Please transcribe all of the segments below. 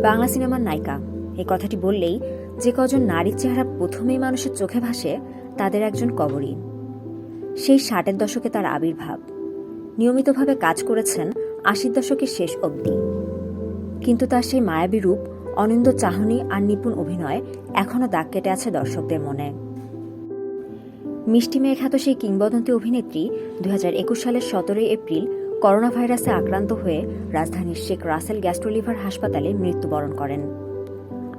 বাংলা সিনেমার নায়িকা এই কথাটি বললেই যে কজন নারীর চেহারা প্রথমেই মানুষের চোখে ভাসে তাদের একজন কবরী। সেই 60-এর দশকে তার আবির্ভাব, নিয়মিতভাবে কাজ করেছেন 80-র দশকের শেষ অবধি। কিন্তু তার সেই মায়াবী রূপ, অনিন্দ্য চাহনি আর নিপুণ অভিনয় এখনও দাগ কেটে আছে দর্শকদের মনে। মিষ্টি মেয়ে খ্যাত সেই কিংবদন্তি অভিনেত্রী 2021 সালের 17 এপ্রিল করোনা ভাইরাসে আক্রান্ত হয়ে রাজধানীর শেখ রাসেল গ্যাস্ট্রোলিভার হাসপাতালে মৃত্যুবরণ করেন।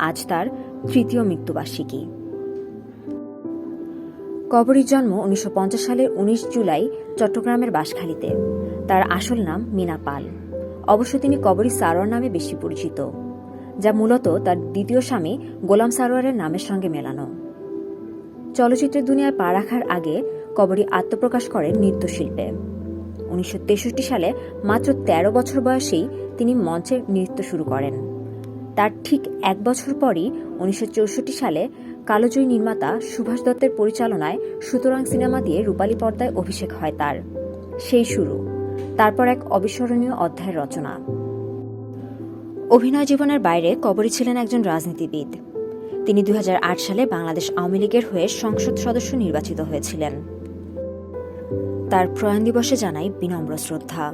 আজ তার 3য় মৃত্যুবার্ষিকী। কবরীর জন্ম 1950 সালের 19 জুলাই চট্টগ্রামের বাঁশখালীতে। তার আসল নাম মিনা পাল। অবশ্য তিনি কবরী সারোয়ার নামে বেশি পরিচিত, যা মূলত তার দ্বিতীয় স্বামী গোলাম সারোয়ারের নামের সঙ্গে মেলানো। চলচ্চিত্রের দুনিয়ায় পা রাখার আগে কবরী আত্মপ্রকাশ করেন নৃত্যশিল্পে। 1963 সালে মাত্র 13 বছর বয়সেই তিনি মঞ্চে নৃত্য শুরু করেন। তার ঠিক 1 বছর পরই 1964 সালে কালোজয়ী নির্মাতা সুভাষ দত্তের পরিচালনায় সুতরাং সিনেমা দিয়ে রূপালী পর্দায় অভিষেক হয় তার। সেই শুরু, তারপর এক অবিস্মরণীয় অধ্যায়ের রচনা। অভিনয় জীবনের বাইরে কবরী ছিলেন একজন রাজনীতিবিদ। তিনি 2008 সালে বাংলাদেশ আওয়ামী লীগের হয়ে সংসদ সদস্য নির্বাচিত হয়েছিলেন। তার প্রয়াণ দিবসে জানাই বিনম্র শ্রদ্ধা।